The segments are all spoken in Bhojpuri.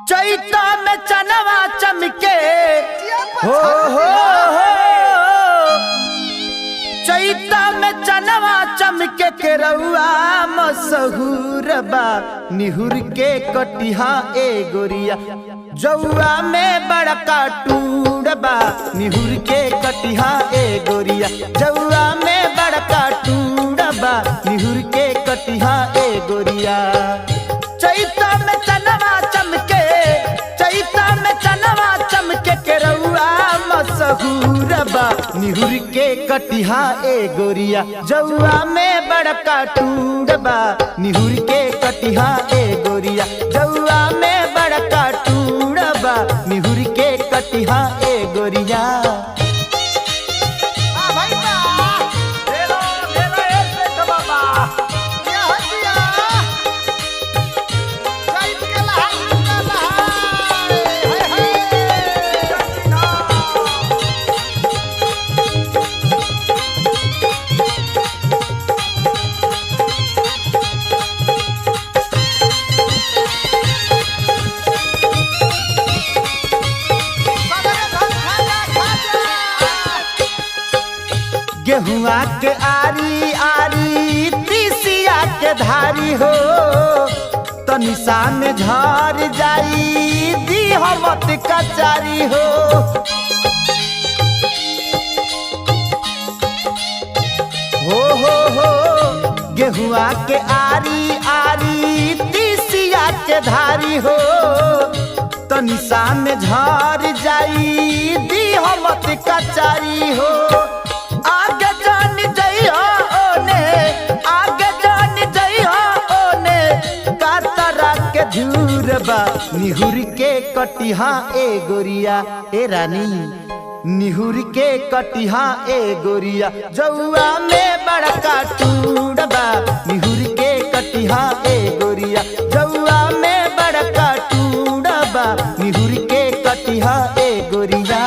चैता में चनवा चमके हो चैता में चनवा चमके के रउआ मशहूर बा निहुर के कटिहा ए गोरिया जौआ में बड़का टूड़ बा निहुर के कटिहा ए गोरिया जौआ में बड़का टूड़ बा निहुर के कटिहा ए गोरिया चैता में चनवा चमके चैता में चनवा चमके के रउआ मशहूर बा निहुर के कटिहा ए गोरिया जौआ में बड़का टूड़ बा निहुर के कटिहा ए गोरिया जौआ में बड़का टूड़ बा निहुर के कटिहा ए गोरिया गेहुआ के आरी आरी तीसिया के धारी हो तनिषा में झर जाई दी हमत कचारी हो गेहुआ के आरी आरी तीसिया के धारी हो तनिषा में झर जाई दी हमत कचारी हो आगे जान जइहा ओने आगे जान जइहा ओने कातरा के झूर बा निहुर के कटिहा ए गोरिया ए रानी निहुर के कटिहा ए गोरिया जौआ में बड़का टूड़ बा निहुर के कटिहा ए गोरिया जौआ में बड़का टूड़ बा निहुर के कटिहा ए गोरिया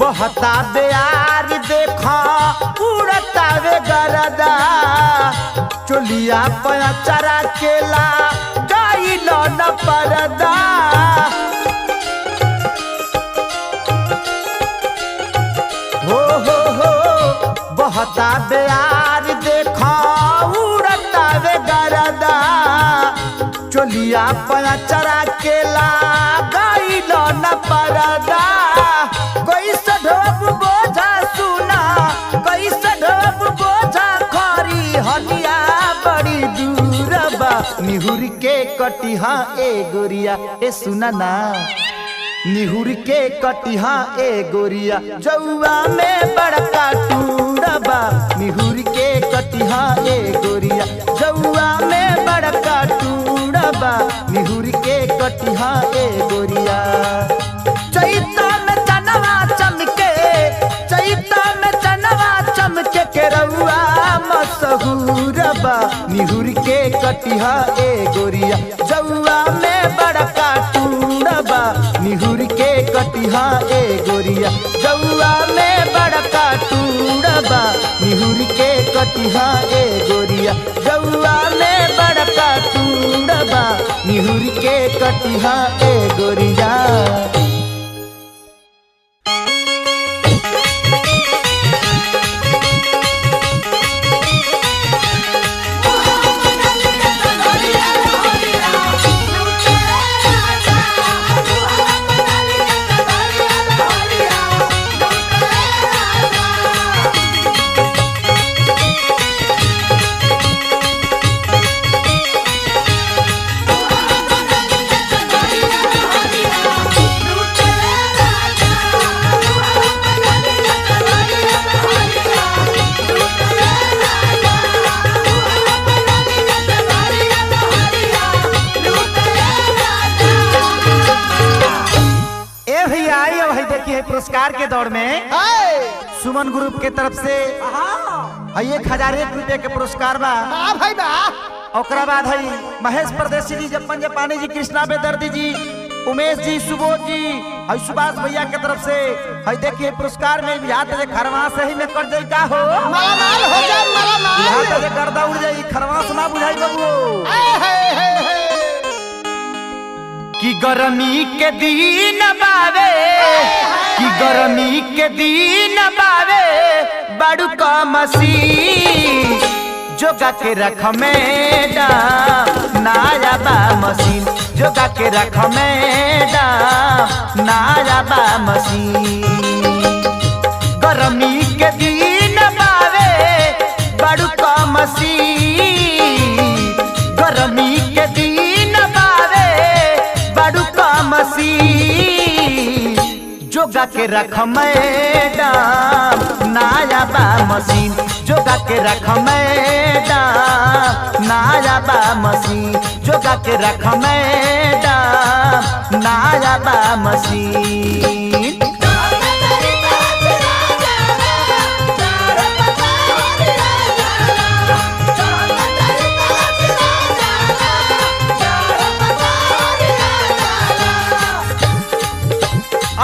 बहता बेयार देखा उड़ता वे गरदा चोलिया पया चरा केला गाई न परदा हो बहता बेयार देखा उड़ता वे गरदा चोलिया पया चरा केला गाई न परदा कैसे ढोब बोझा सुना कैसे ढोब बोझा खरी हनिया बड़ी दूर बा निहुर के कटिहा ए गोरिया ए सुना ना निहुर के कटिहा ए गोरिया जौआ में बड़का टूड़ बा निहुर के कटिहा ए गोरिया जौआ में बड़का टूड़ बा निहुर के कटिहा ए गोरिया चैता में चनवा चमके चैता में चनवा चमके के रउआ मशहूर बा निहुर के कटिहा ए गोरिया जौआ में बड़का टूड़ बा निहुर के कटिहा ए गोरिया जौआ में बड़का टूड़ बा निहुर के कटिहा ए गोरिया जौआ में बड़का टूड़ बा निहुर के कटिहा ए गोरिया देखिए पुरस्कार के दौर में सुमन ग्रुप के तरफ से 1001 रुपये के पुरस्कार बा भाई बा। ओकरा बाद है महेश परदेसी जी, जपन जापानी जी, कृष्णा बेदर्दी जी, उमेश जी, सुबोध जी, है सुभाष भैया के तरफ से है देखिए पुरस्कार में बिहार से खरवा से ही में कर जाई का हो मालामाल हो जाए मालामाल। बिहार से गर्दा उड़ जाई खरवा सुना बुझाई बबू कि गर्मी के दिन बावे कि गर्मी के दिन बावे बड़ू का मसीन जोगा के रख मैडम नाया बा मशीन जोगा के रख मैडम नाया बा मशीन गर्मी के दिन बावे बड़ू का मशीन गर्मी के दिन बावे बड़ू का मशीन जोगा के रख मैडम नाया बा मशीन जोगा के रख मैडम नाया बा मशीन जोगा के रख मैडम नाया बा मशीन।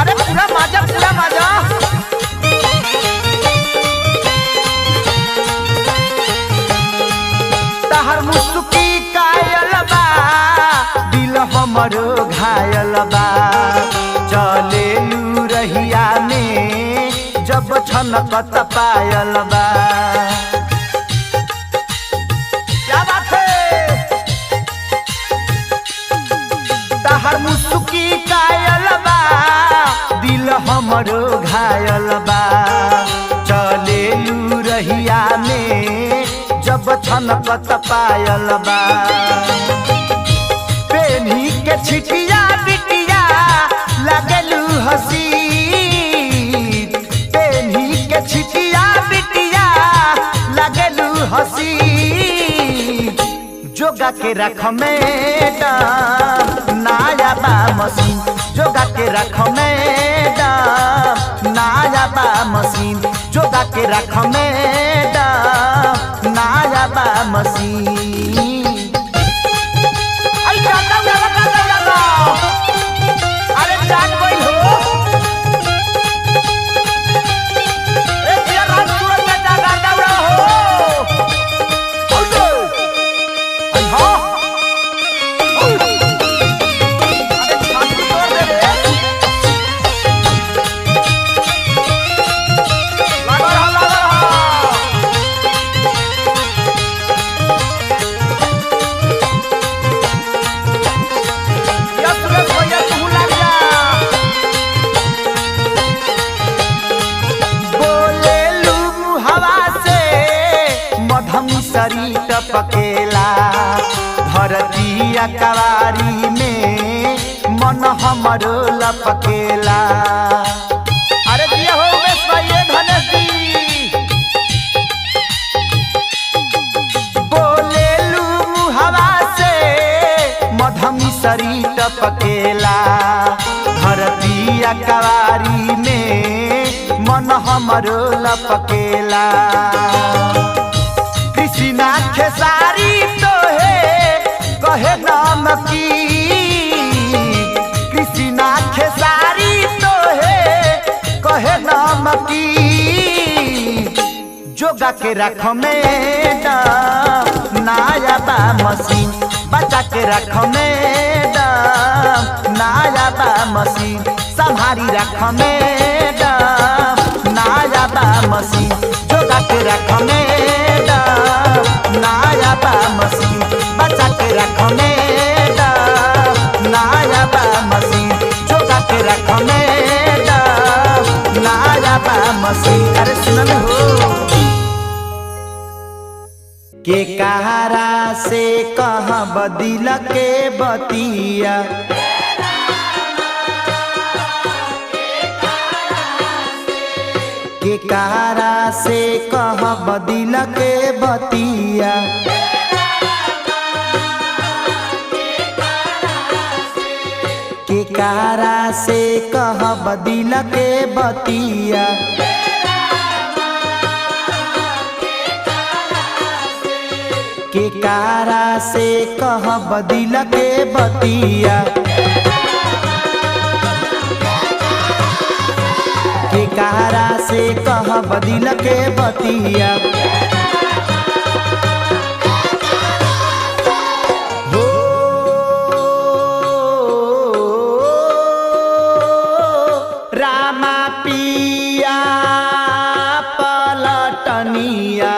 अरे पूरा माजा पूरा माजा तहर मुस्की कायल बा दिल हमरो घायल बा चले लू रहिया में जब छनकत पायल बा क्या बात है तहर मुस्की कायल बा दिल हमरो घायल बा चले लू रहिया में जब छनकत पायल बा पेनी के छिटिया बिटिया लगलू हसी पेनी के छिटिया बिटिया लगलू हसी जोगा के रख मैडम नाया बा मशीन जोगा के रख मैडम नाया बा मशीन जोगा के रख मैडम नाया बा मशीन। अरे जाता अरे जान गई हो सरी टपकेला धरती कवारी में मन हमरो लपकेला। अरे दिया हो उमेश भाई धनेश जी बोलेलू हवा से मधमी सरी टपकेला धरती कवारी में मन हमरो लपकेला। कृष्णा खेसारी तो है कहे नाम की कृष्णा खेसारी तो है कहे नाम की जोगा के रख मैडम नाया बा मशीन बचा के रख मैडम नाया बा मशीन संभारी रख मैडम नाया बा मशीन जोगा के रख मैडम नाया बा मशीन बचा के रख मैडम नाया बा मशीन जोगा के रख मैडम नाया बा मशीन। अरे सुनल हो के कहारा से कहाँ बदिल के बतिया के कहारा से कहाँ बदिल के बतिया के कारा से कहब दिल के बतिया के कारा से कहब दिल के बतिया के कारा से कहब दिल के बतिया हो रामा पिया पलटनिया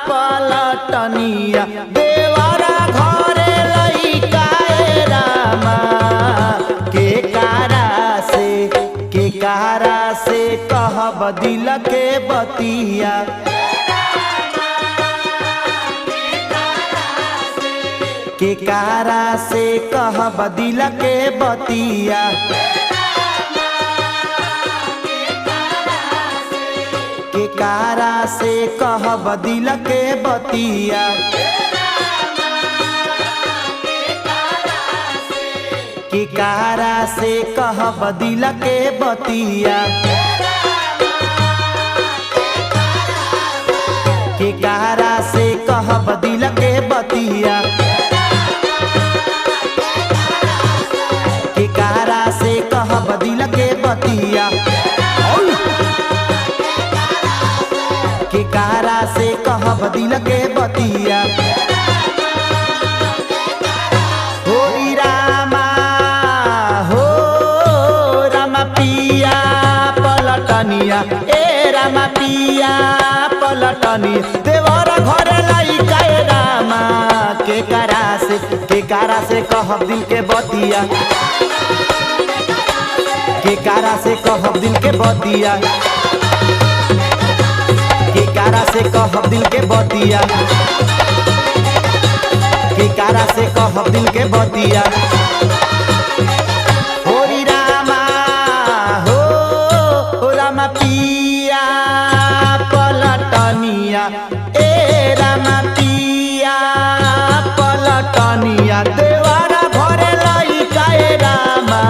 पलटनिया देवरा घरे लइका रामा के कारा से कहब दिल के बतिया के कारा से कहब दिल के बतिया के कारा से कहब दिल के बतिया के कारा से कहब दिल के बतिया के कारा से कहब दिल के बतिया के कारा से कहब दिल के बतिया के कारा से कहब दिल के बतिया हो रामा पिया पलटनिया ए रामा पिया पलटनी देवर घरे लइका रामा के कारा से कहब दिल के बतिया के कारा से कहब दिल के बतिया के कारा से कहब दिल के बतिया के कारा से कहब दिल के बतिया हो रामा पिया पलटनिया ए रामा पिया पलटनिया देवरा घरे लइका रामा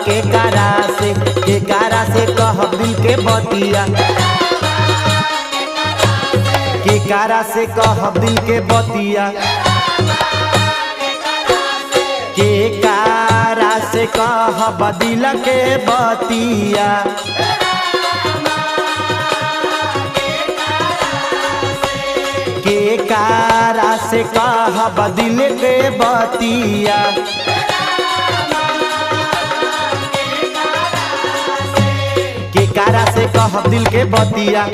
के कारा से कहब दिल के बतिया के कारा से कहब दिल के बतिया के कारा से कहब दिल के बतिया के कारा से कहब दिल के बतिया के कारा से कहब दिल के बतिया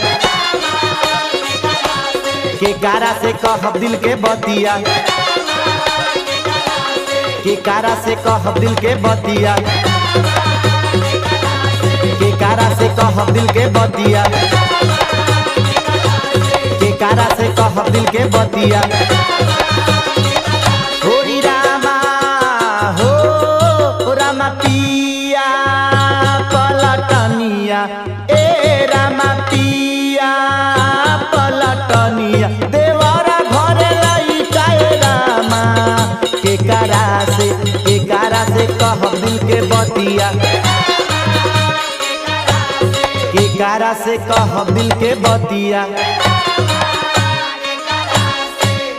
के कारा से कहब दिल के बतिया के कारा से कहब दिल के बतिया के कारा से कहब दिल के बतिया के कारा से कहब दिल के बतिया हो रामा पिया पलटनिया ए रामा पिया पलटनिया देवरा घरे लइका रामा के कारा से कहब दिल के बतिया के कारा से कहब दिल के बतिया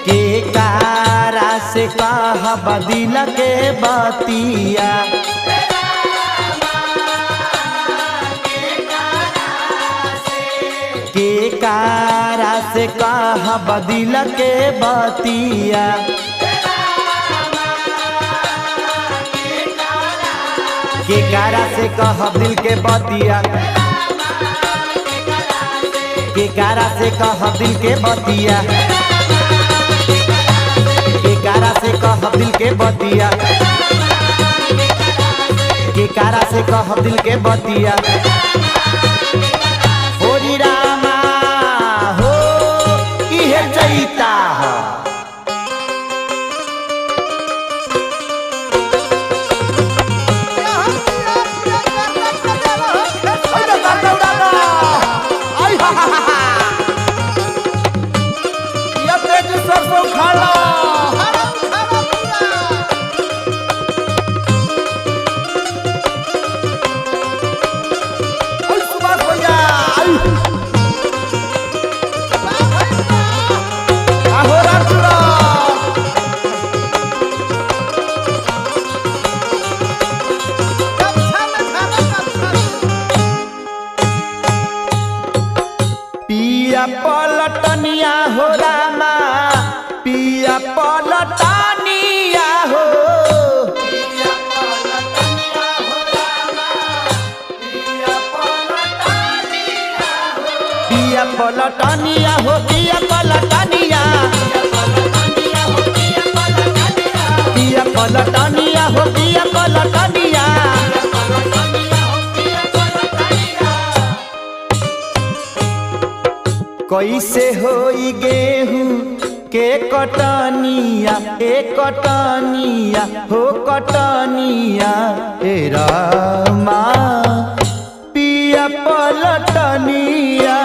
के कारा से कहब दिल के बतिया के कारा से कहब दिल के बतिया के कारा से कहब दिल के बतिया के कारा से कहब दिल के बतिया के कारा से कहब दिल के बतिया के कारा से कहब दिल के बतिया हो रामा हो इहे चैता हो पलटनिया हो पिया पलटनिया पिया पलटनिया हो पिया पलटनिया कैसे होई गेहूं के कटनिया ए कटनिया हो कटनिया ए रामा पिया पलटनिया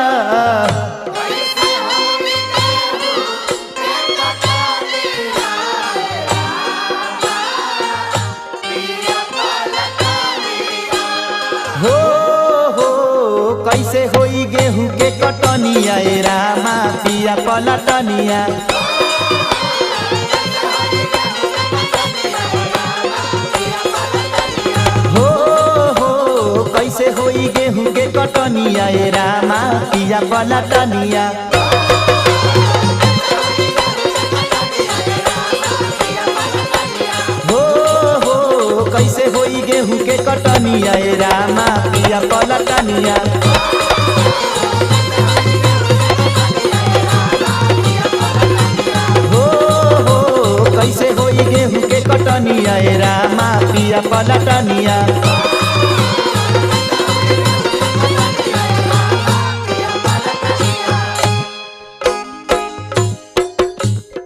हो कैसे होई गेहूं के कटनिया ए रामा पिया पलटनिया हो कैसे होई गेहूं के कटनिया ए रामा पिया पलटनिया हो कैसे होई गेहूं के कटनिया ए रामा पिया पलटनिया कैसे होई गेहूं के कटनिया ए रामा पिया पलटनिया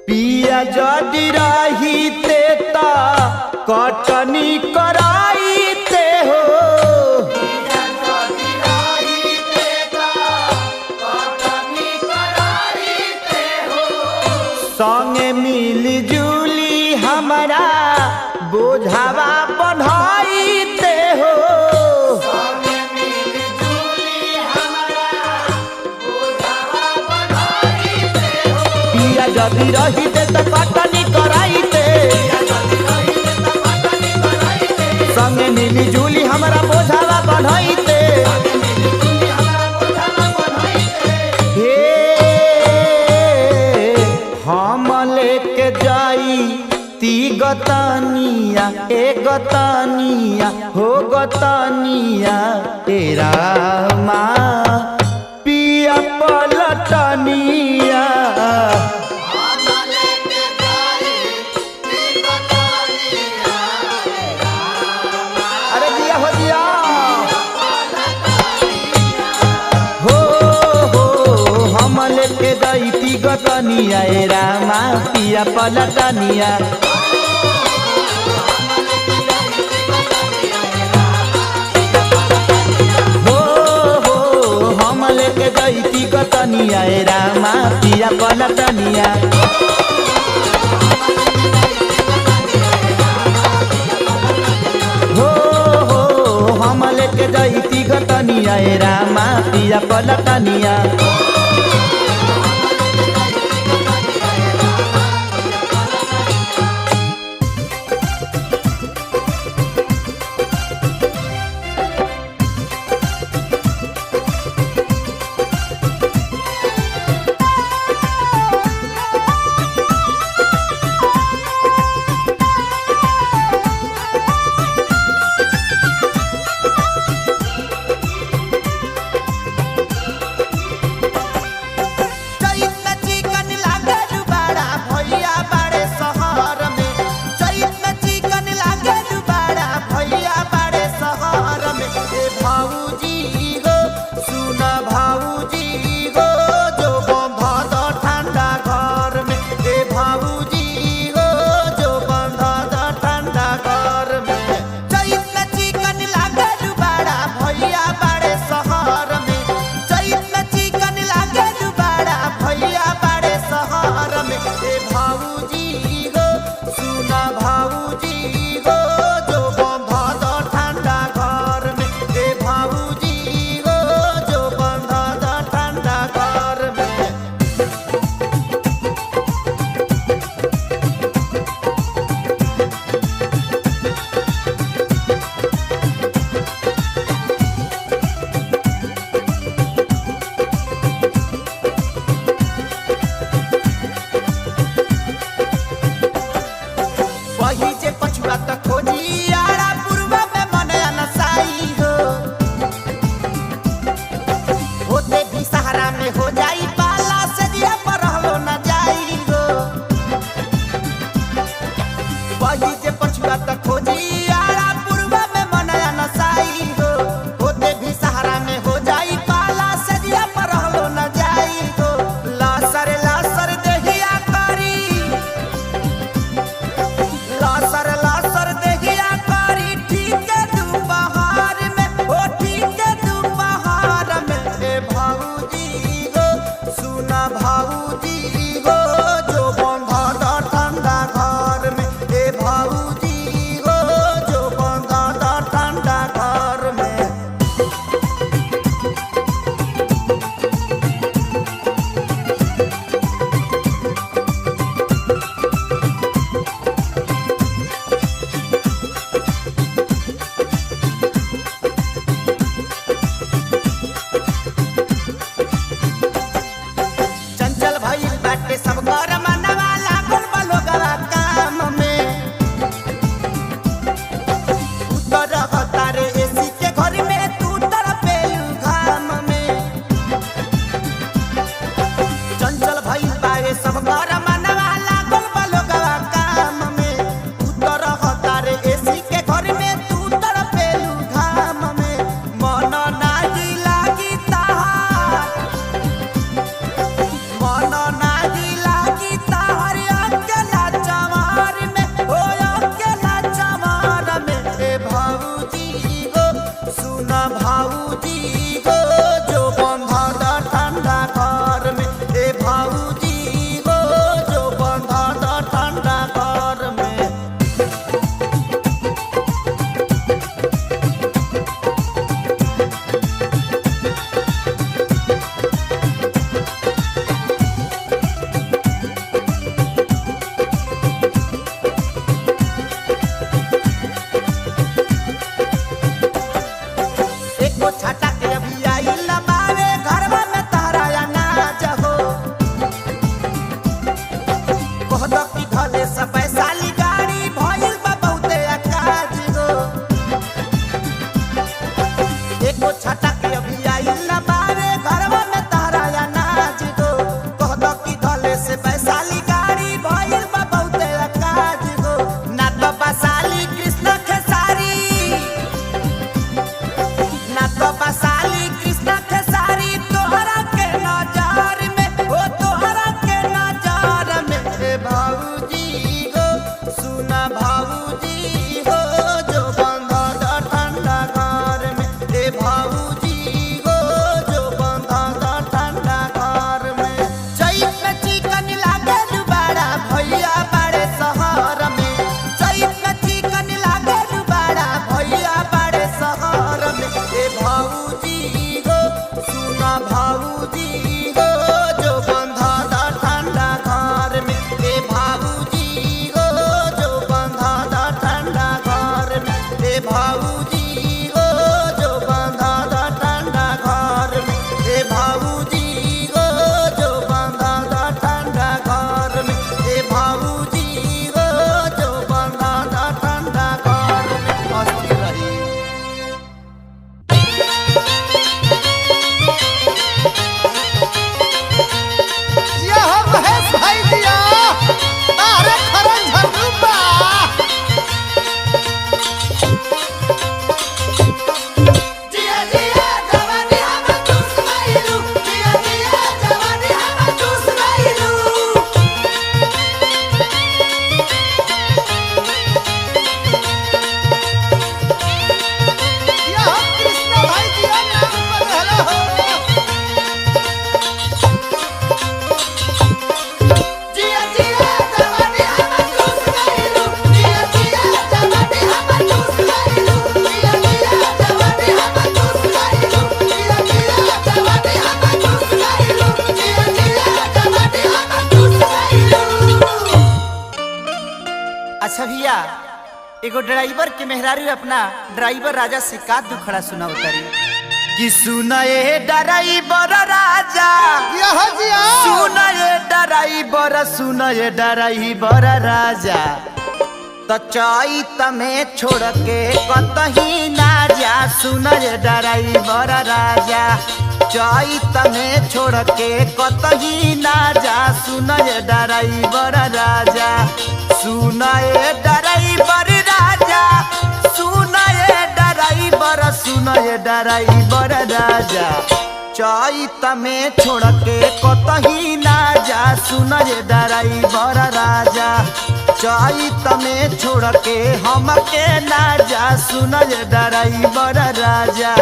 पिया जदि रहीते त कटनी कराईते हो संगे मिली जुली हमारा बोझावा बन्हाईते हो पिया जदि रहीते त कटनी कराईते संगे मिली जुली हमारा बोझावा बन्हाईते हम लेके जाई ती गतनिया ए गतनिया हो गतनिया ए रामा पिया पलटनिया अरे दिया हो दिया हम लेके दैती गतनिया ए रामा पिया पलटनिया हो हम लेके दैती गतनिया ए रामा पिया पलटनिया हो हम लेके दैती गतनिया ए रामा पिया पलटनिया के पछुआ तक खोजी आरा पूर्वा में मनया नसाई हो होते भी सहारा में हो जाई पाला सजिया पर रहलो न जाई हो लासर देहिया करी लासर देहिया करी ठीक है दोपहर में हो ठीक है दोपहर में ए भाऊजी हो सुना भाऊजी हो जो बंधा दा ठंडा घर में ए भाऊजी हो जो बंधा दा ठंडा घर में चंचल भइल बाटे सब घर मनवा लागल बा लोगवा काम में उतर तारे एसी के घर में तू तड़पेलू घाम में चंचल भइल बाटे सब घर मनवा लागल बा लोगवा काम में उतर तारे एसी के घर में तू तड़पेलू घाम में मन नाही लागी ताहार मन नाही लागी ताहर अकेला चमार में हो अकेला चमार में ए भाऊजी हो सुना भाऊजी हो जो बंधा दा ठंडा घर में ए भाऊजी हो जो बंधा दा ठंडा घर में एको छाटा के अभी आई लबावे घरवा में तारा अनाज हो कहद की धले सब पैसाली गाड़ी भइल बा बहुते अकाज हो एको छाटा के अभी आई लबावे घरवा में तारा अनाज हो कहद की धले से पैसाली गाड़ी भइल बा बहुते अकाज हो ना तो बसाली कृष्ण खेसारी ना तो बसाली कृष्ण खेसारी तोहरा के नजर में हो तोहरा के नजर में ए भाऊजी हो सुना भाऊजी हो जो बंधा दा ठंडा घर में ए भाऊजी हो जो बंधा दा ठंडा घर में चैत में चिकन लागे दुबारा भैया बड़े शहर में चैत में चिकन लागे दुबारा भैया बड़े शहर में ए भाऊजी हो सुना भाऊजी हो जो बंधा दा ठंडा घर में ए भाऊजी हो जो बंधा दा ठंडा घर में ए भाऊजी हो जो बंधा दा ठंडा घर में ए भाऊजी हो जो बंधा दा ठंडा घर में ए भाऊजी हो जो बंधा दा ठंडा घर में मस्त रही ये हो महेश भाई दिया अरे खरन झंडूबा जिया जिया जवानी हम चूस गइलू जिया जिया जवानी हम चूस गइलू ये हो कृष्ण भाई दिया नाम पर हेलो हो जिया जिया जवानी हम चूस गइलू जिया जिया जवानी हम चूस गइलू जिया जिया जवानी हम चूस गइलू जिया जिया जवानी हम चूस गइलू जिया जिया जवानी हम चूस गइलू। अच्छा भैया एगो ड्राइवर के मेहरारू अपना ड्राइवर राजा से का दुखड़ा सुना उतरी कि सुनाए ड्राइवर राजा यह जिया सुनाए ड्राइवर राजा तो चैत में छोड़ के कतही ना जा सुनाए ड्राइवर राजा चैत में छोड़ के कतही ना जा सुनाए ड्राइवर राजा सुन सुनाए ड्राइवर राजा, सुनाए ड्राइवर राजा, चैत में छोड़ के कतही ना जा। सुनाए ड्राइवर राजा, चैत में छोड़ के हमके ना जा। सुनाए ड्राइवर राजा,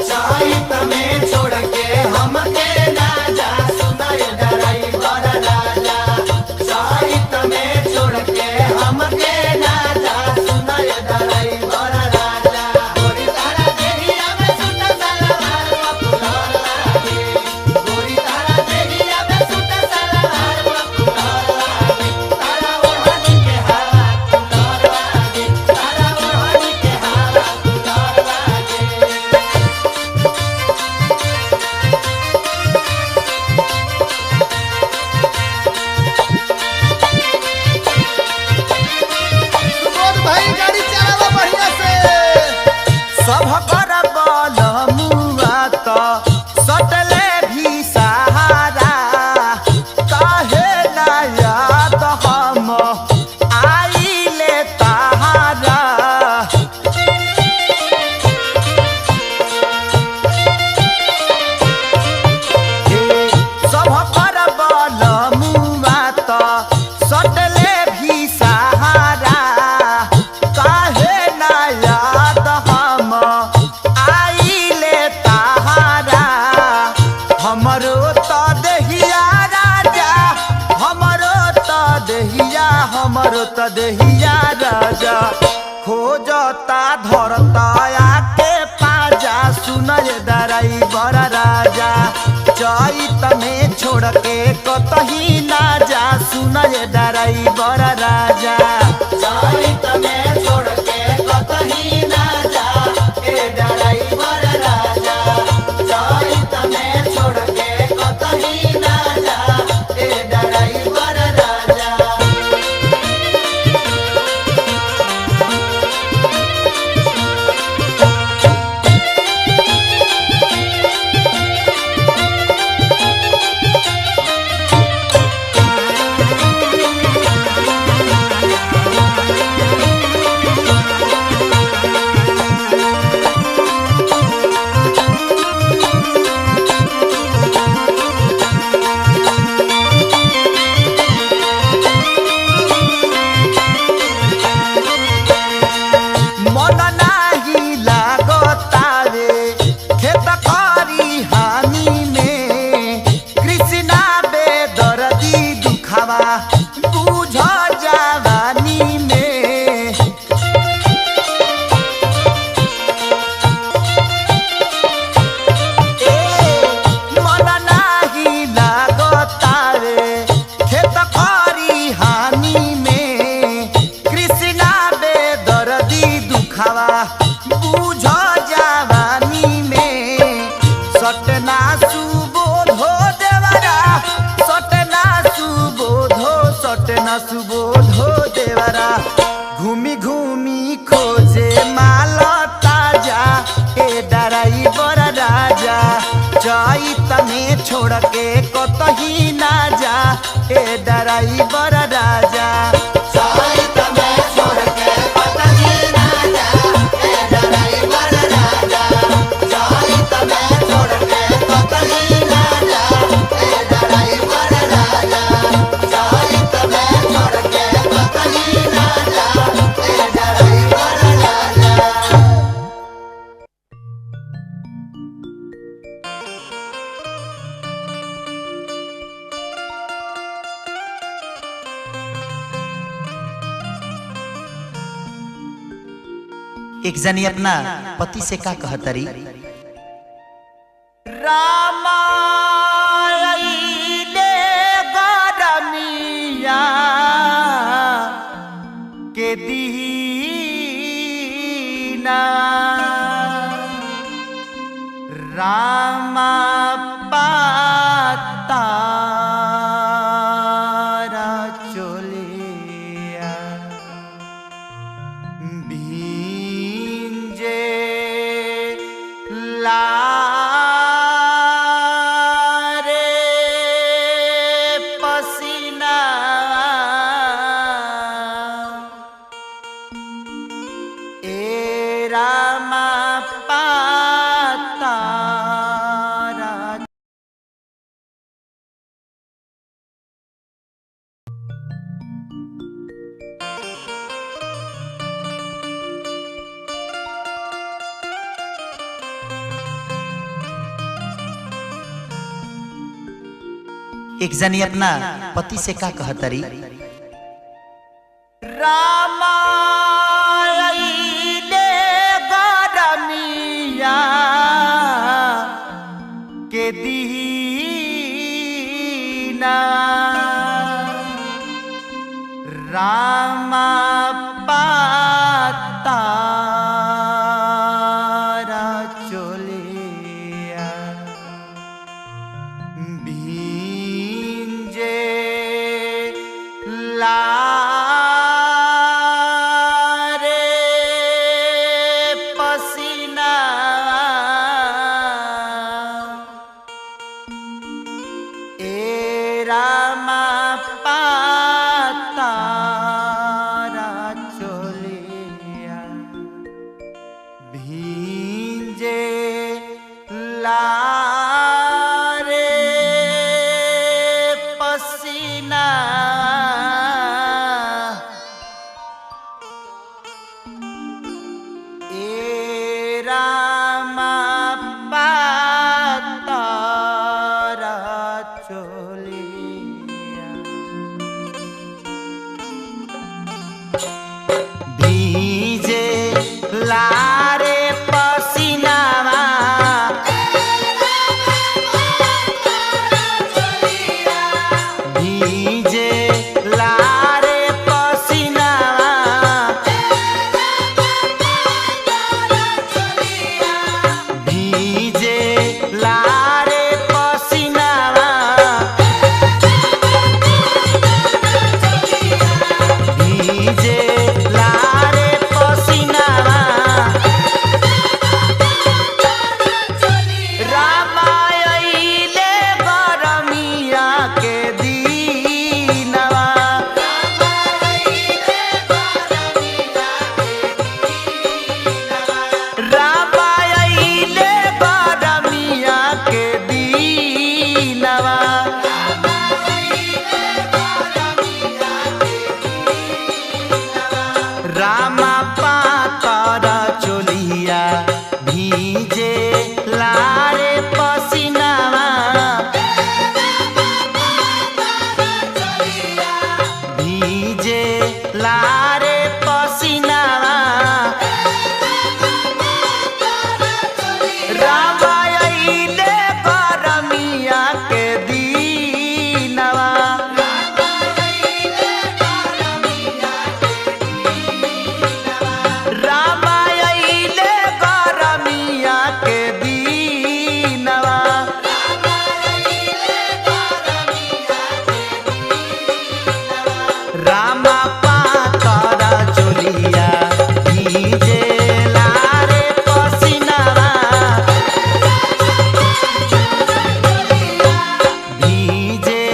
चैत में छोड़ के हमके ना जा। सुनाए ड्राइवर राजा, चैत में छोड़ के हमके ना जा। सुनाए ड्राइवर राजा, गोरी तारा देहिया में सुट सलवार पपुलर लागे, गोरी तारा देहिया में सुट सलवार पपुलर लागे, तारा ओढ़नी के हवा कुलर लागे, तारा ओढ़नी के हवा कुलर लागे। सुबोध भाई गाड़ी चलावा बढ़िया से। सब कर बल मुआ त सटले भी सहारा, काहे ना याद हम आइले तहारा। सब कर बल मुआ त सटले भी सहारा, काहे ना याद हम आइले तहारा। हमरो त देहिया राजा, हमरो त देहिया, हमरो त देहिया राजा, खोजता धरता आके पाजा। सुनय ड्राइवर राजा, चैत में छोड़ के कतही ना जा। सुनय ड्राइवर राजा, चैत में छोड़ के कतही ना जा। ए ड्राइवर राजा, चैत में छोड़ के कतही ना जा। ए ड्राइवर राजा। मन नाही लागतावे खेत खरी हानि में, कृष्णा बेदर्दी दुखावा बुझ जवानी में। मन नाही लागतावे खेत खरी हानि में, कृष्णा बेदर्दी दुखावा बुझ जवानी में। सटना सुबोधो देवरा, सटना सुबोधो, सटना सुबोधो देवरा, घूमी घूमी खोजे माल ताजा। ए ड्राइवर राजा, चैत में छोड़ के कतही ना जा। ए ड्राइवर राजा, चैत में छोड़ के कतही ना जा। ए ड्राइवर राजा, चैत में छोड़ के कतही ना जा। ए ड्राइवर राजा, चैत में छोड़ के कतही ना जा। ए ड्राइवर राजा। एक जनी अपना पति से का कहतरी, रामा आइले गरमिया के दीना, रामा पातारा चोलिया भींजे लारे पसीना। रामा पातारा। एक जनी अपना पति से का कहतरी, रामा अइले गरमिया के दीना, रामा पातारा चोलिया भींजे लारे पसीना, ए रामा पातारा चोलिया भींजे लारे पसीना, ए रामा पातारा चोलिया भीजे लारे पसीनावा, भीजे लारे पसीनावा, भीजे लारे पसीनावा, भीजे लारे पसीनावा, रामा अइले गरमिया के दीनवा, रामा अइले गरमिया के दीनवा, रामा पातारा चोलिया भीजे लारे पसीनावा, भीजे लारे पसीनावा, रामा अइले गरमिया के दीनवा, रामा अइले गरमिया के दीनवा, रामा पातारा चोलिया भीजे लारे पसीनावा, भीजे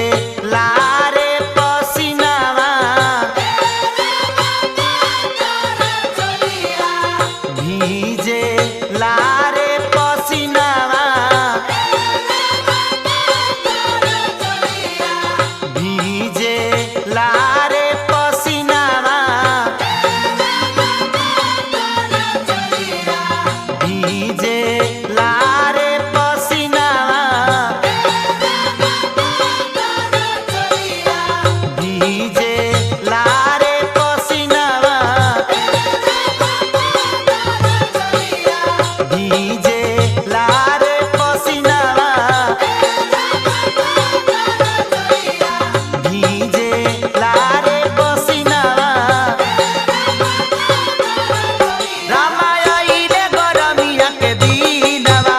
लारे पसीनावा, भीजे लारे पसीनावा, भीजे लारे पसीनावा, भीजे लारे पसीनावा, भीजे लारे पसीनावा, भीजे लारे पसीनावा, भीजे लारे पसीनावा, रामा अइले गरमिया के दीनवा,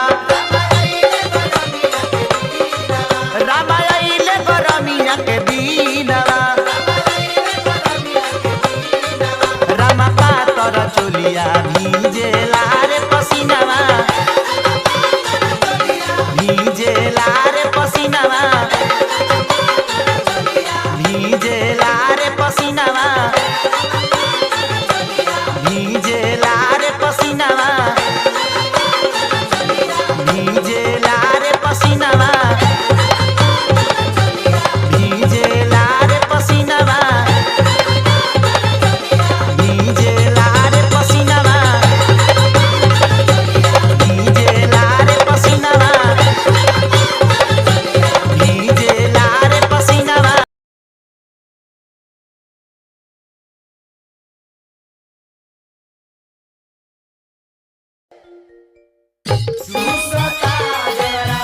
रामा अइले गरमिया के दीनवा, रामा पातारा चोलिया भीजे लारे पसीनावा, भीजे लारे पसीनावा, भीजे लारे पसीनावा, भीजे लारे पसीनावा, चूसता देवरा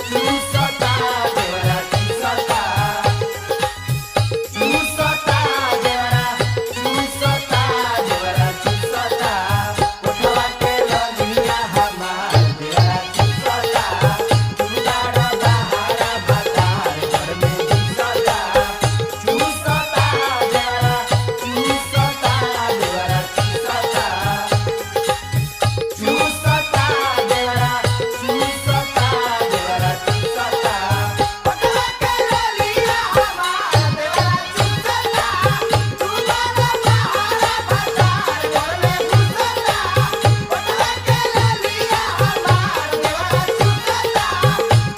चूसता देवरा चूसता चूसता देवरा चूसता देवरा चूसता उठवा के लगिया हमार देवरा चूसता दुलारा बहारा बतार घर में चूसता चूसता देवरा चूसता देवरा चूसता चूसता देवरा चूसता देवरा चूसता पटवा के ललिया हमार देवरा चूसता दुलारा बहारा बतार घर में घुसता पटवा के ललिया हमार देवरा चूसता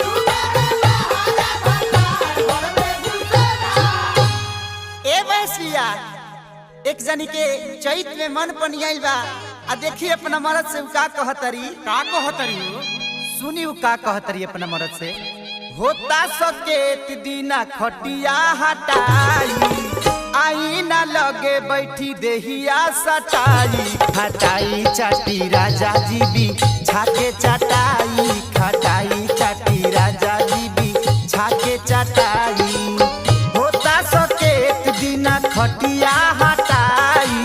दुलारा बहारा बतार घर में घुसता। ए भैंसिया एक जनी के चैत में मन पनियाइल बा आ देखी अपना मरद से उ का कहतरी सुनी उ का कहतरी अपना मरद से होता सकेत दीना खटिया हटाई आई ना लगे बैठी देहिया सटाई खटाई चाटी राजा जी भी छाके चटाई खटाई चाटी राजा जी भी छाके चटाई होता सकेत दीना खटिया हटाई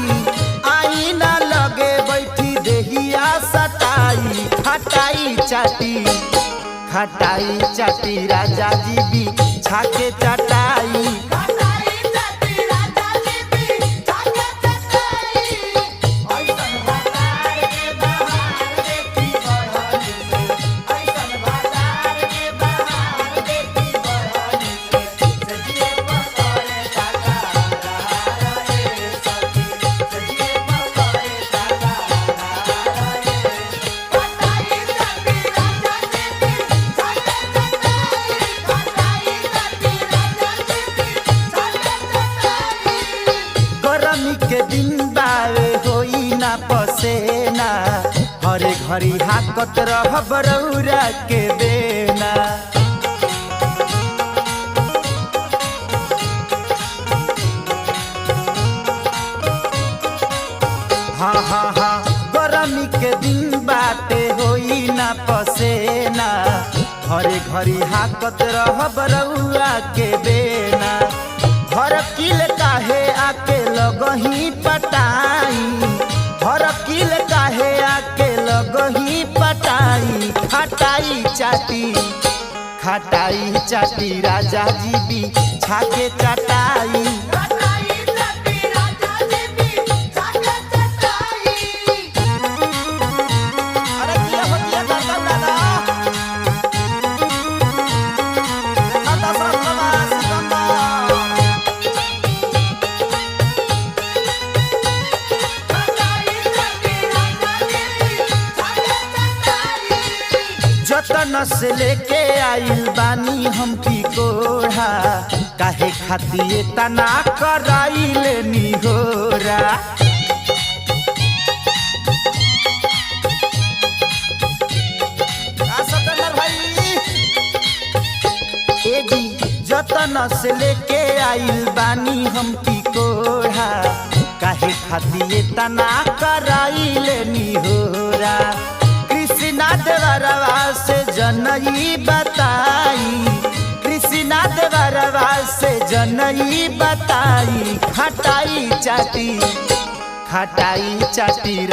आई ना लगे बैठी देहिया सटाई खटाई चाटी राजा जी भी छाके चटाई खटाई चाटी राजा जी भी छाके चटाई ऐसन बाजार के बहार देखी बढ़नी से ऐसन बाजार के बहार देखी बढ़नी से सजिए पकड़े काका रे सखी सजिए पकड़े काका रे खटाई चाटी राजा जी भी छाके चटाई खटाई चाटी राजा जी भी छाके चटाई गरमी के दिन बावे होई ना पसेना हरे घड़ी हाकत रह बरौरा के बेना हाँ हाँ हाँ गरमी के दिन बाटे होई ना पसेना हरे घड़ी हाकत रह बरौआ के बेना हर किल काहे आके लगही पटाई हर किल काहे आके लगही पटाई खटाई चाटी राजा जी भी छाके चटाई खटाई चाटी राजा जी भी छाके चटाई अरे किया हो दिया दादा दादा दादा सरस्वती सिकंदर खटाई चाटी राजा जी भी छाके चटाई जतन से लेके आइल बानी हम की कोढ़ा काहे खातिर तना कराइल निहोरा का सतनर भाई ए जी जतन से लेके आइल बानी हम की कोढ़ा काहे खातिर तना कराइल निहोरा कृष्णा देवरवा से जनई बताई कृष्णा देवरवा से जनई बताई खटाई चाटी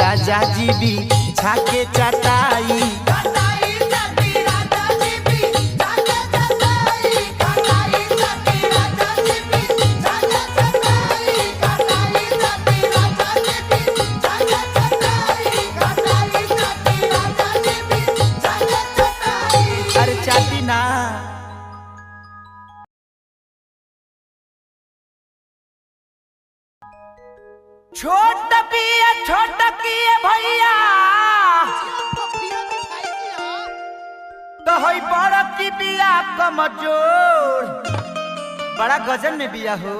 राजा जी भी छाके चटाई खटाई चाटी राजा जी भी छाके चटाई खटाई चाटी राजा जी भी छाके चटाई खटाई चाटी राजा जी भी छाके चटाई खटाई चाटी राजा जी भी छाके चटाई अरे चाटी ना छोट किए भैया तो हई बड़ की बिया कमजोर बड़ा गजन में बिया हो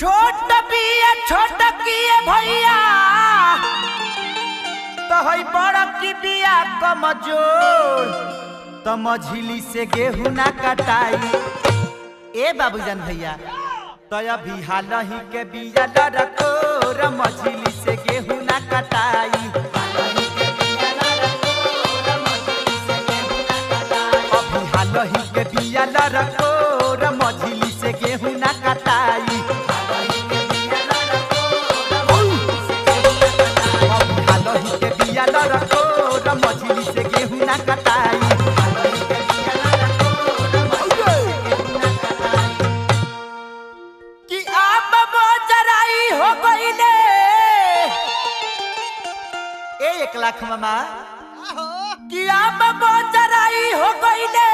छोट किए भैया तो हई बड़ की बिया कमजोर तो मझिली से गेहूं ना कटाई ए बाबूजान भैया तो अभी हाल ही के बिया लड़को मछली से गेहूं ना कटाई हाल ही के बिया बिया लड़को र मछली से गेहूं ना कटाई कि अब मोजराई हो गईले ए 1 लाख मामा कि अब मोजराई हो गईले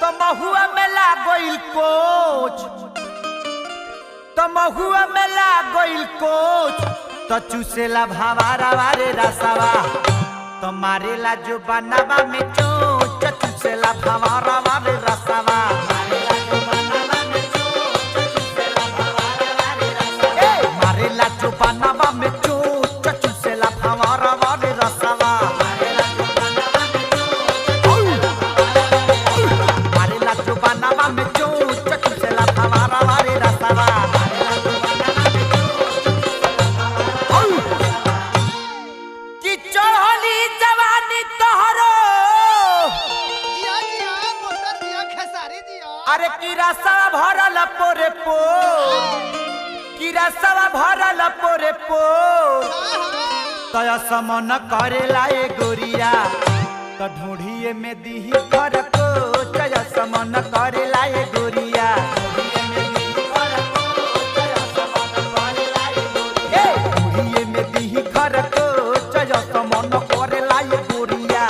तो महुआ में लागोइल कोच तो महुआ में लागोइल कोच तो चूसेला भावारा वारे रसावा तो मारेला जो बनावा में चोच चूसेला भावारा वारे रसावा मारेला जो बनावा में चोच चूसेला भावारा वारे रसावा मारेला जो बनावा में चोच चूसेला भावारा वारे रसावा अरे किरासवा भरल पोरे पो किरासवा भरल पोरे पो तय समन करेला ए गोरिया तो ढूढ़िए में दीही कर को तय समन करेला ए गोरिया ढूढ़िए में दीही कर को तय समन करेला ए गोरिया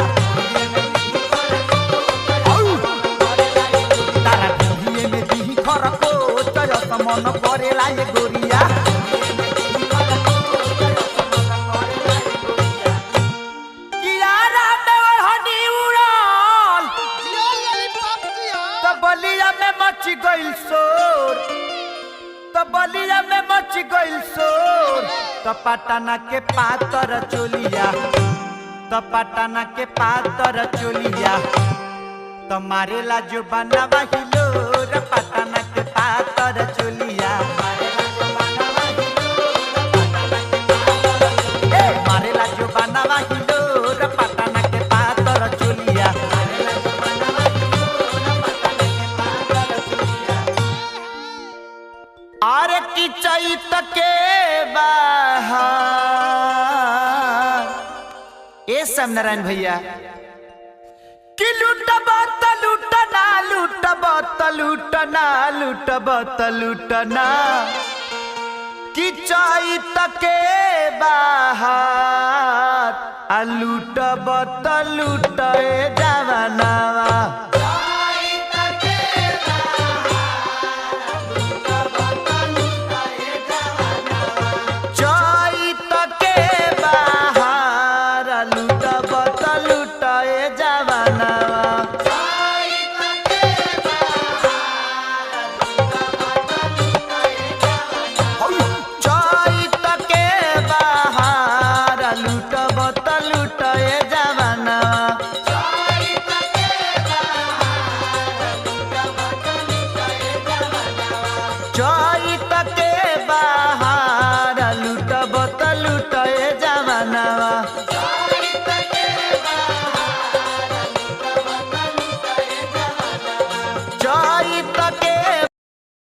मन करेला ये गोरिया कियारा में हनी उड़ाल तो बलिया में मच गइल शोर तो बलिया में मच गइल शोर तो पटना के पातर चोलिया तो पटना के पातर चोलिया तो मारेला जो बनावा हिलोर पटना के पातर चोलिया मारेला जो बनावा हिलोर पटना के पातर चोलिया अरे की चैत के बाहर ए समनारायण भैया कि लूटबा त लूटना लूटबा त लूटना लूटबा त लूटना कि चैत के बाहर आ लूटबा त लूटे जवानावा